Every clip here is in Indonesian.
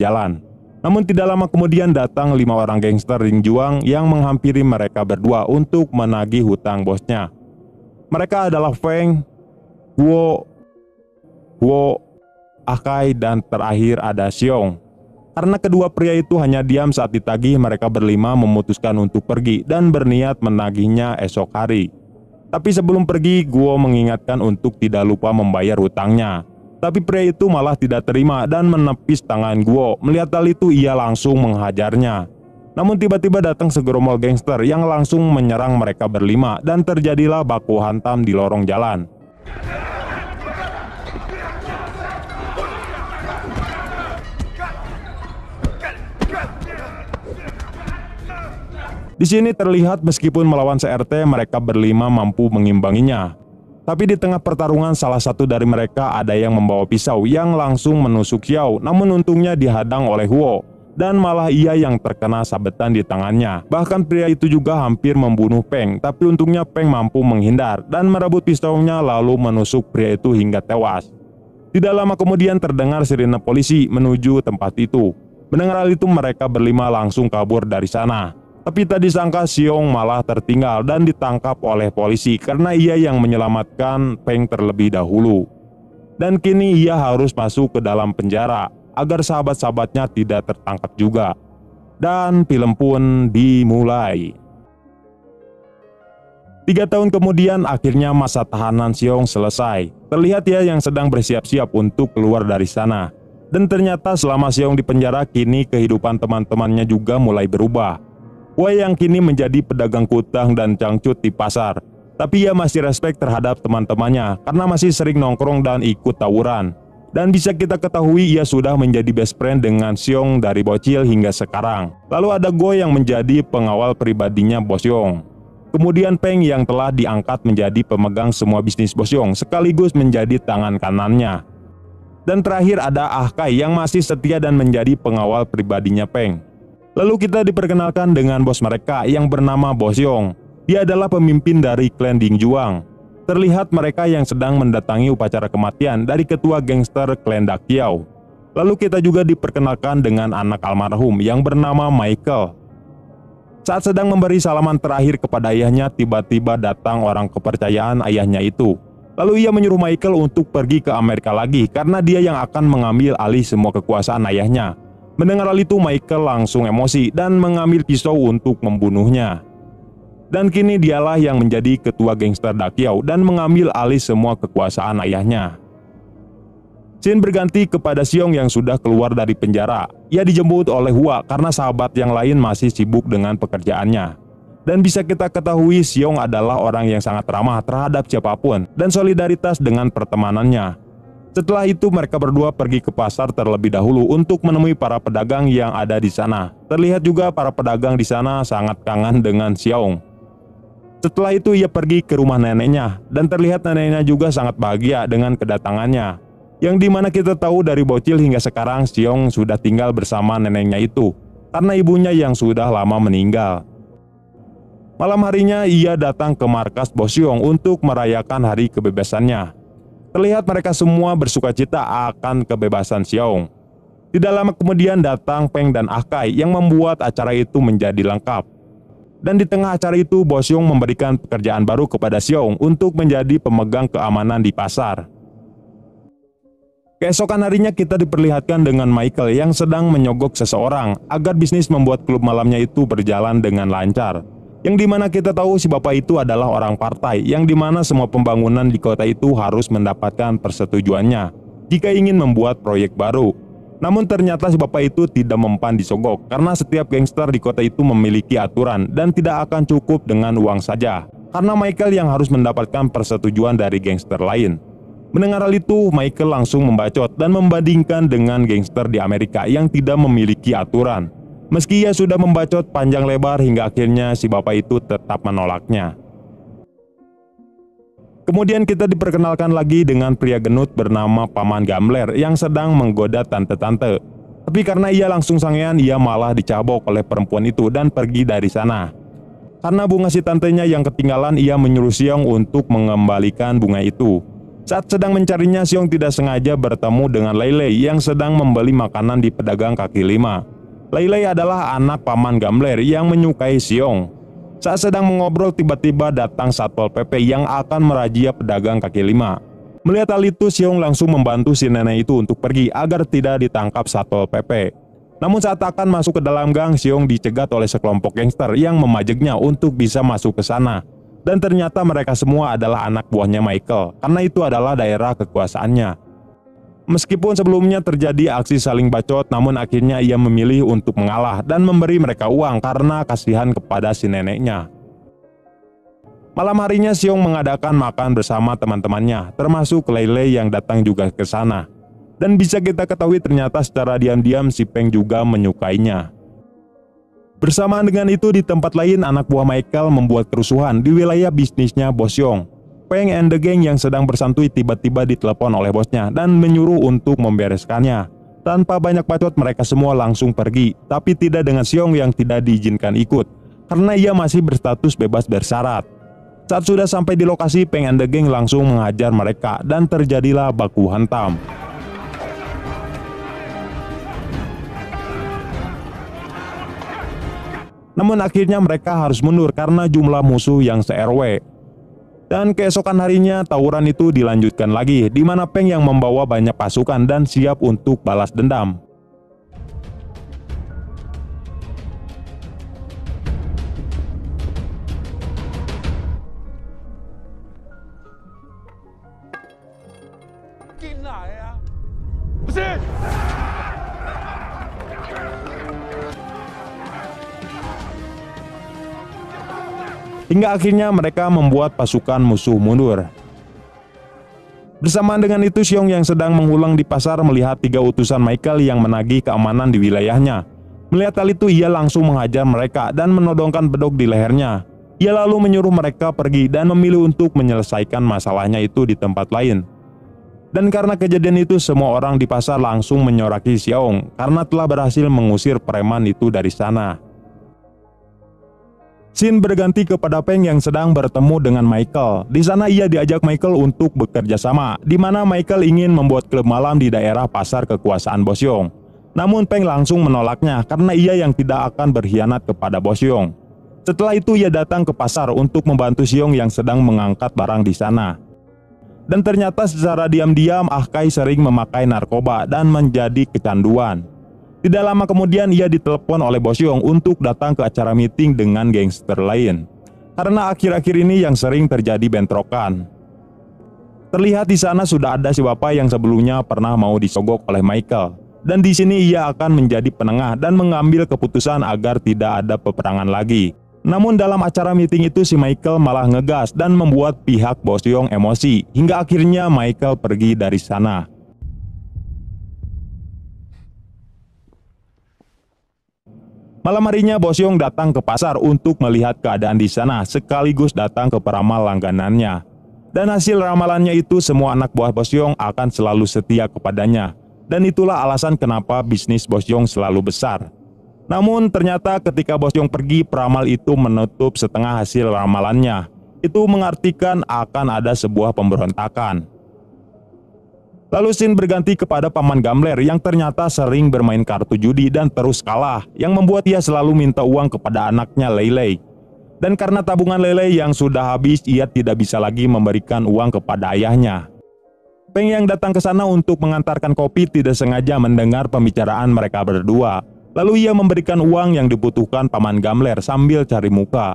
jalan. Namun tidak lama kemudian datang 5 orang gangster ring juang yang menghampiri mereka berdua untuk menagih hutang bosnya. Mereka adalah Feng, Guo, Akai, dan terakhir ada Xiong. Karena kedua pria itu hanya diam saat ditagih, mereka berlima memutuskan untuk pergi dan berniat menagihnya esok hari. Tapi sebelum pergi, Guo mengingatkan untuk tidak lupa membayar hutangnya. Tapi pria itu malah tidak terima dan menepis tangan Guo. Melihat hal itu, ia langsung menghajarnya. Namun tiba-tiba datang segerombol gangster yang langsung menyerang mereka berlima dan terjadilah baku hantam di lorong jalan. Di sini terlihat meskipun melawan CRT, mereka berlima mampu mengimbanginya. Tapi di tengah pertarungan, salah satu dari mereka ada yang membawa pisau yang langsung menusuk Xiao. Namun untungnya dihadang oleh Huo, dan malah ia yang terkena sabetan di tangannya. Bahkan pria itu juga hampir membunuh Peng, tapi untungnya Peng mampu menghindar dan merebut pisaunya lalu menusuk pria itu hingga tewas. Tidak lama kemudian terdengar sirine polisi menuju tempat itu. Mendengar hal itu, mereka berlima langsung kabur dari sana. Tapi tak disangka Xiong malah tertinggal dan ditangkap oleh polisi karena ia yang menyelamatkan Peng terlebih dahulu. Dan kini ia harus masuk ke dalam penjara agar sahabat-sahabatnya tidak tertangkap juga. Dan film pun dimulai. 3 tahun kemudian akhirnya masa tahanan Xiong selesai. Terlihat ia yang sedang bersiap-siap untuk keluar dari sana. Dan ternyata selama Xiong di penjara, kini kehidupan teman-temannya juga mulai berubah. Wei yang kini menjadi pedagang kutang dan cangcut di pasar. Tapi ia masih respek terhadap teman-temannya karena masih sering nongkrong dan ikut tawuran. Dan bisa kita ketahui ia sudah menjadi best friend dengan Xiong dari bocil hingga sekarang. Lalu ada Guo yang menjadi pengawal pribadinya Bos Xiong. Kemudian Peng yang telah diangkat menjadi pemegang semua bisnis Bos Xiong sekaligus menjadi tangan kanannya. Dan terakhir ada Akai yang masih setia dan menjadi pengawal pribadinya Peng. Lalu kita diperkenalkan dengan bos mereka yang bernama Bos Xiong. Dia adalah pemimpin dari klan Ding Juang. Terlihat mereka yang sedang mendatangi upacara kematian dari ketua gangster klan Dakiao. Lalu kita juga diperkenalkan dengan anak almarhum yang bernama Michael. Saat sedang memberi salaman terakhir kepada ayahnya, tiba-tiba datang orang kepercayaan ayahnya itu. Lalu ia menyuruh Michael untuk pergi ke Amerika lagi karena dia yang akan mengambil alih semua kekuasaan ayahnya. Mendengar hal itu, Michael langsung emosi dan mengambil pisau untuk membunuhnya. Dan kini dialah yang menjadi ketua gangster Dakiao dan mengambil alih semua kekuasaan ayahnya. Scene berganti kepada Xiong yang sudah keluar dari penjara. Ia dijemput oleh Hua karena sahabat yang lain masih sibuk dengan pekerjaannya. Dan bisa kita ketahui Xiong adalah orang yang sangat ramah terhadap siapapun dan solidaritas dengan pertemanannya. Setelah itu mereka berdua pergi ke pasar terlebih dahulu untuk menemui para pedagang yang ada di sana. Terlihat juga para pedagang di sana sangat kangen dengan Xiong. Setelah itu ia pergi ke rumah neneknya dan terlihat neneknya juga sangat bahagia dengan kedatangannya. Yang dimana kita tahu dari bocil hingga sekarang Xiong sudah tinggal bersama neneknya itu karena ibunya yang sudah lama meninggal. Malam harinya ia datang ke markas Bos Xiong untuk merayakan hari kebebasannya. Terlihat mereka semua bersukacita akan kebebasan Xiong. Tidak lama kemudian datang Peng dan Akai yang membuat acara itu menjadi lengkap. Dan di tengah acara itu Bos Xiong memberikan pekerjaan baru kepada Xiong untuk menjadi pemegang keamanan di pasar. Keesokan harinya kita diperlihatkan dengan Michael yang sedang menyogok seseorang agar bisnis membuat klub malamnya itu berjalan dengan lancar. Yang dimana kita tahu si bapak itu adalah orang partai, yang dimana semua pembangunan di kota itu harus mendapatkan persetujuannya jika ingin membuat proyek baru. Namun ternyata si bapak itu tidak mempan disogok karena setiap gangster di kota itu memiliki aturan dan tidak akan cukup dengan uang saja, karena Michael yang harus mendapatkan persetujuan dari gangster lain. Mendengar hal itu, Michael langsung membacot dan membandingkan dengan gangster di Amerika yang tidak memiliki aturan. Meski ia sudah membacot panjang lebar hingga akhirnya si bapak itu tetap menolaknya. Kemudian kita diperkenalkan lagi dengan pria genut bernama Paman Gambler yang sedang menggoda tante-tante. Tapi karena ia langsung sangean, ia malah dicabok oleh perempuan itu dan pergi dari sana. Karena bunga si tantenya yang ketinggalan, ia menyuruh Xiong untuk mengembalikan bunga itu. Saat sedang mencarinya, Xiong tidak sengaja bertemu dengan Lei Lei yang sedang membeli makanan di pedagang kaki lima. Lei Lei adalah anak paman gambler yang menyukai Xiong. Saat sedang mengobrol, tiba-tiba datang Satpol PP yang akan merazia pedagang kaki lima. Melihat hal itu, Xiong langsung membantu si nenek itu untuk pergi agar tidak ditangkap Satpol PP. Namun saat akan masuk ke dalam gang, Xiong dicegat oleh sekelompok gangster yang memajeknya untuk bisa masuk ke sana. Dan ternyata mereka semua adalah anak buahnya Michael, karena itu adalah daerah kekuasaannya. Meskipun sebelumnya terjadi aksi saling bacot, namun akhirnya ia memilih untuk mengalah dan memberi mereka uang karena kasihan kepada si neneknya. Malam harinya Xiong mengadakan makan bersama teman-temannya, termasuk Lei Lei yang datang juga ke sana. Dan bisa kita ketahui ternyata secara diam-diam si Peng juga menyukainya. Bersamaan dengan itu, di tempat lain anak buah Michael membuat kerusuhan di wilayah bisnisnya Bos Xiong. Peng and the gang yang sedang bersantui tiba-tiba ditelepon oleh bosnya dan menyuruh untuk membereskannya. Tanpa banyak bacot, mereka semua langsung pergi, tapi tidak dengan Xiong yang tidak diizinkan ikut, karena ia masih berstatus bebas bersyarat. Saat sudah sampai di lokasi, Peng and the gang langsung menghajar mereka dan terjadilah baku hantam. Namun akhirnya mereka harus mundur karena jumlah musuh yang se-RW. Dan keesokan harinya tawuran itu dilanjutkan lagi, di mana Peng yang membawa banyak pasukan dan siap untuk balas dendam. Hingga akhirnya mereka membuat pasukan musuh mundur. Bersamaan dengan itu, Xiong yang sedang mengulang di pasar melihat 3 utusan Michael yang menagih keamanan di wilayahnya. Melihat hal itu, ia langsung menghajar mereka dan menodongkan bedog di lehernya. Ia lalu menyuruh mereka pergi dan memilih untuk menyelesaikan masalahnya itu di tempat lain. Dan karena kejadian itu, semua orang di pasar langsung menyoraki Xiong karena telah berhasil mengusir preman itu dari sana. Scene berganti kepada Peng yang sedang bertemu dengan Michael. Di sana ia diajak Michael untuk bekerja sama, di mana Michael ingin membuat klub malam di daerah pasar kekuasaan Bos Xiong. Namun Peng langsung menolaknya karena ia yang tidak akan berkhianat kepada Bos Xiong. Setelah itu ia datang ke pasar untuk membantu Xiong yang sedang mengangkat barang di sana. Dan ternyata secara diam-diam Ahkai sering memakai narkoba dan menjadi kecanduan. Tidak lama kemudian ia ditelepon oleh Bos Xiong untuk datang ke acara meeting dengan gangster lain. Karena akhir-akhir ini yang sering terjadi bentrokan. Terlihat di sana sudah ada si bapak yang sebelumnya pernah mau disogok oleh Michael. Dan di sini ia akan menjadi penengah dan mengambil keputusan agar tidak ada peperangan lagi. Namun dalam acara meeting itu si Michael malah ngegas dan membuat pihak Bos Xiong emosi. Hingga akhirnya Michael pergi dari sana. Malam harinya Bos Xiong datang ke pasar untuk melihat keadaan di sana, sekaligus datang ke peramal langganannya. Dan hasil ramalannya itu, semua anak buah Bos Xiong akan selalu setia kepadanya. Dan itulah alasan kenapa bisnis Bos Xiong selalu besar. Namun ternyata ketika Bos Xiong pergi, peramal itu menutup setengah hasil ramalannya. Itu mengartikan akan ada sebuah pemberontakan. Lalu scene berganti kepada paman gambler yang ternyata sering bermain kartu judi dan terus kalah, yang membuat ia selalu minta uang kepada anaknya Lei Lei. Dan karena tabungan Lei Lei yang sudah habis, ia tidak bisa lagi memberikan uang kepada ayahnya. Peng yang datang ke sana untuk mengantarkan kopi tidak sengaja mendengar pembicaraan mereka berdua. Lalu ia memberikan uang yang dibutuhkan paman gambler sambil cari muka.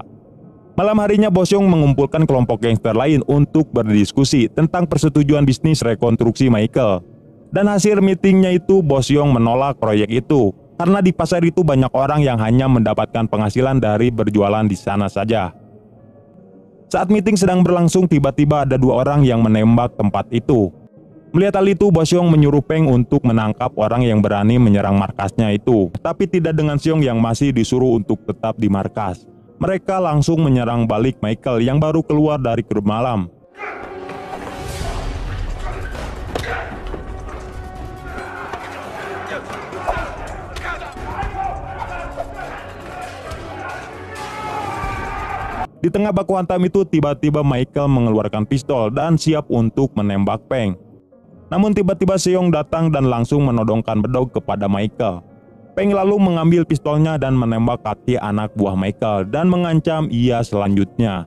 Malam harinya Bos Xiong mengumpulkan kelompok gangster lain untuk berdiskusi tentang persetujuan bisnis rekonstruksi Michael. Dan hasil meetingnya itu Bos Xiong menolak proyek itu karena di pasar itu banyak orang yang hanya mendapatkan penghasilan dari berjualan di sana saja. Saat meeting sedang berlangsung, tiba-tiba ada 2 orang yang menembak tempat itu. Melihat hal itu, Bos Xiong menyuruh Peng untuk menangkap orang yang berani menyerang markasnya itu, tapi tidak dengan Xiong yang masih disuruh untuk tetap di markas. Mereka langsung menyerang balik Michael yang baru keluar dari klub malam. Di tengah baku hantam itu tiba-tiba Michael mengeluarkan pistol dan siap untuk menembak Peng. Namun tiba-tiba Seong datang dan langsung menodongkan bedog kepada Michael. Peng lalu mengambil pistolnya dan menembak kaki anak buah Michael dan mengancam ia selanjutnya.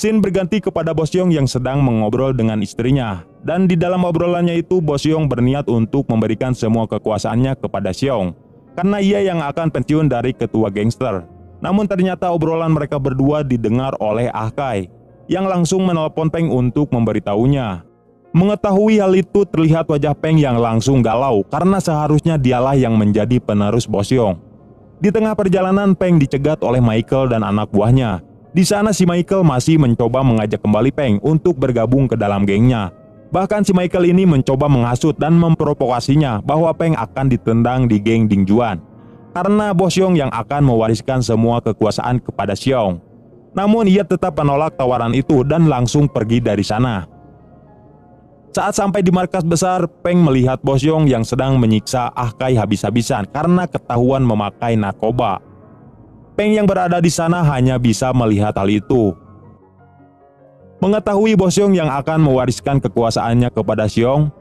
Scene berganti kepada Boseong yang sedang mengobrol dengan istrinya. Dan di dalam obrolannya itu Boseong berniat untuk memberikan semua kekuasaannya kepada Seong, karena ia yang akan pensiun dari ketua gangster. Namun ternyata obrolan mereka berdua didengar oleh Ah Kai, yang langsung menelpon Peng untuk memberitahunya. Mengetahui hal itu terlihat wajah Peng yang langsung galau karena seharusnya dialah yang menjadi penerus Boseong. Di tengah perjalanan Peng dicegat oleh Michael dan anak buahnya. Di sana si Michael masih mencoba mengajak kembali Peng untuk bergabung ke dalam gengnya. Bahkan si Michael ini mencoba menghasut dan memprovokasinya bahwa Peng akan ditendang di geng Dingjuan, karena Boseong yang akan mewariskan semua kekuasaan kepada Seong. Namun ia tetap menolak tawaran itu dan langsung pergi dari sana. Saat sampai di markas besar, Peng melihat Boseong yang sedang menyiksa Ah Kai habis-habisan karena ketahuan memakai narkoba. Peng yang berada di sana hanya bisa melihat hal itu. Mengetahui Boseong yang akan mewariskan kekuasaannya kepada Seong,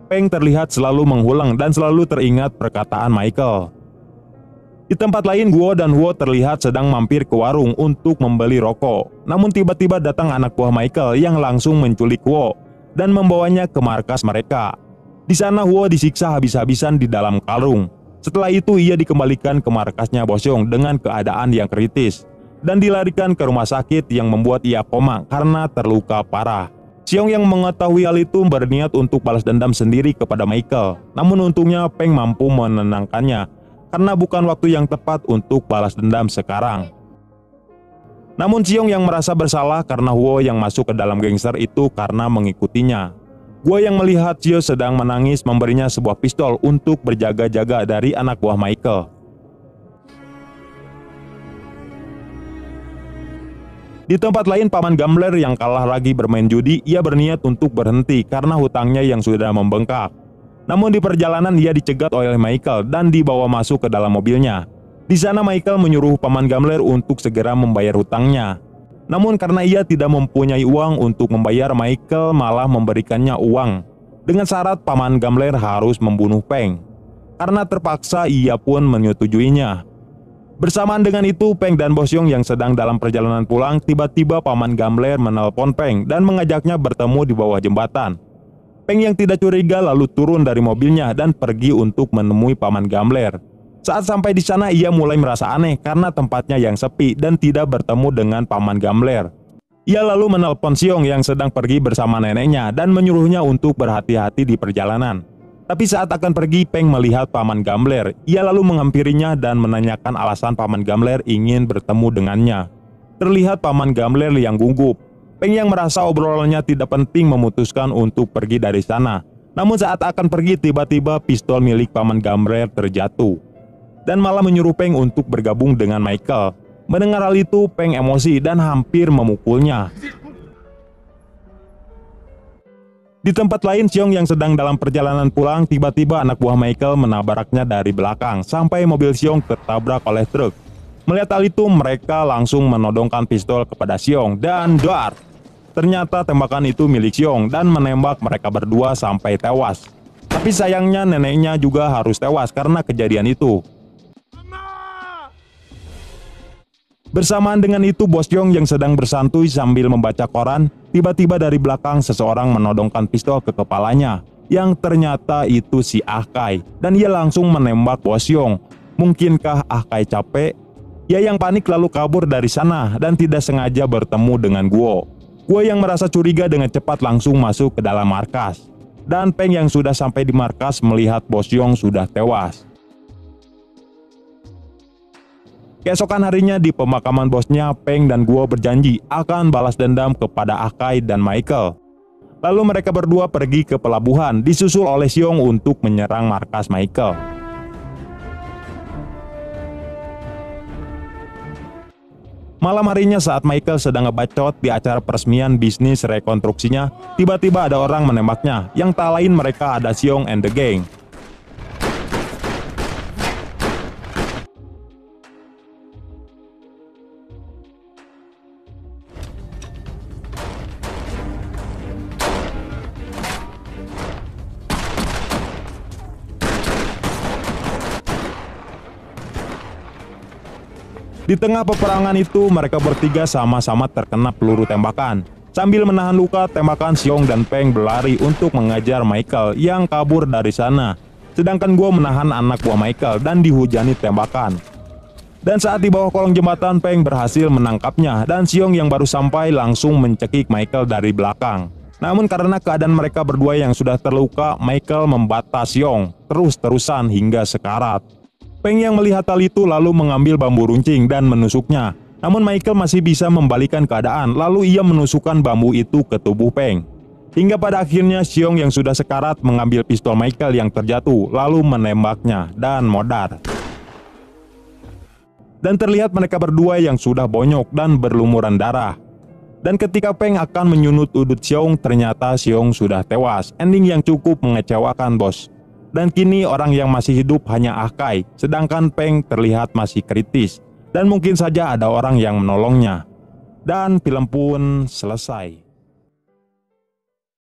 Peng terlihat selalu mengulang dan selalu teringat perkataan Michael. Di tempat lain, Guo dan Huo terlihat sedang mampir ke warung untuk membeli rokok. Namun tiba-tiba datang anak buah Michael yang langsung menculik Huo dan membawanya ke markas mereka. Di sana Huo disiksa habis-habisan di dalam karung. Setelah itu ia dikembalikan ke markasnya Boseong dengan keadaan yang kritis dan dilarikan ke rumah sakit yang membuat ia koma karena terluka parah. Seong yang mengetahui hal itu berniat untuk balas dendam sendiri kepada Michael. Namun untungnya Peng mampu menenangkannya karena bukan waktu yang tepat untuk balas dendam sekarang. Namun Seong yang merasa bersalah karena Huo yang masuk ke dalam gangster itu karena mengikutinya. Guo yang melihat Seo sedang menangis memberinya sebuah pistol untuk berjaga-jaga dari anak buah Michael. Di tempat lain, paman gambler yang kalah lagi bermain judi, ia berniat untuk berhenti karena hutangnya yang sudah membengkak. Namun di perjalanan ia dicegat oleh Michael dan dibawa masuk ke dalam mobilnya. Di sana Michael menyuruh paman gambler untuk segera membayar hutangnya. Namun karena ia tidak mempunyai uang untuk membayar, Michael malah memberikannya uang dengan syarat paman gambler harus membunuh Peng. Karena terpaksa ia pun menyetujuinya. Bersamaan dengan itu, Peng dan Boseong yang sedang dalam perjalanan pulang, tiba-tiba paman gambler menelpon Peng dan mengajaknya bertemu di bawah jembatan. Peng yang tidak curiga lalu turun dari mobilnya dan pergi untuk menemui paman gambler. Saat sampai di sana ia mulai merasa aneh karena tempatnya yang sepi dan tidak bertemu dengan paman gambler. Ia lalu menelpon Seong yang sedang pergi bersama neneknya dan menyuruhnya untuk berhati-hati di perjalanan. Tapi saat akan pergi, Peng melihat paman gambler. Ia lalu menghampirinya dan menanyakan alasan paman gambler ingin bertemu dengannya. Terlihat paman gambler yang gugup. Peng yang merasa obrolannya tidak penting memutuskan untuk pergi dari sana. Namun saat akan pergi, tiba-tiba pistol milik paman gambler terjatuh dan malah menyuruh Peng untuk bergabung dengan Michael. Mendengar hal itu, Peng emosi dan hampir memukulnya. Di tempat lain, Seong yang sedang dalam perjalanan pulang, tiba-tiba anak buah Michael menabraknya dari belakang sampai mobil Seong tertabrak oleh truk. Melihat hal itu, mereka langsung menodongkan pistol kepada Seong dan dar. Ternyata tembakan itu milik Seong dan menembak mereka berdua sampai tewas. Tapi sayangnya neneknya juga harus tewas karena kejadian itu. Bersamaan dengan itu, Boseong yang sedang bersantuy sambil membaca koran, tiba-tiba dari belakang seseorang menodongkan pistol ke kepalanya, yang ternyata itu si Ah Kai, dan ia langsung menembak Boseong. Mungkinkah Ah Kai capek? Ia yang panik lalu kabur dari sana dan tidak sengaja bertemu dengan Guo. Guo yang merasa curiga dengan cepat langsung masuk ke dalam markas. Dan Peng yang sudah sampai di markas melihat Boseong sudah tewas. Keesokan harinya di pemakaman bosnya, Peng dan Guo berjanji akan balas dendam kepada Ah Kai dan Michael. Lalu mereka berdua pergi ke pelabuhan disusul oleh Seong untuk menyerang markas Michael. Malam harinya saat Michael sedang ngebacot di acara peresmian bisnis rekonstruksinya, tiba-tiba ada orang menembaknya, yang tak lain mereka ada Seong and the gang. Di tengah peperangan itu, mereka bertiga sama-sama terkena peluru tembakan. Sambil menahan luka, tembakan Xiong dan Peng berlari untuk mengejar Michael yang kabur dari sana. Sedangkan Guo menahan anak buah Michael dan dihujani tembakan. Dan saat di bawah kolong jembatan, Peng berhasil menangkapnya dan Xiong yang baru sampai langsung mencekik Michael dari belakang. Namun karena keadaan mereka berdua yang sudah terluka, Michael membata Xiong terus-terusan hingga sekarat. Peng yang melihat hal itu lalu mengambil bambu runcing dan menusuknya. Namun Michael masih bisa membalikan keadaan, lalu ia menusukkan bambu itu ke tubuh Peng. Hingga pada akhirnya Xiong yang sudah sekarat mengambil pistol Michael yang terjatuh lalu menembaknya dan modar. Dan terlihat mereka berdua yang sudah bonyok dan berlumuran darah. Dan ketika Peng akan menyunut udut Xiong, ternyata Xiong sudah tewas. Ending yang cukup mengecewakan, bos. Dan kini orang yang masih hidup hanya Ah Kai, sedangkan Peng terlihat masih kritis. Dan mungkin saja ada orang yang menolongnya. Dan film pun selesai.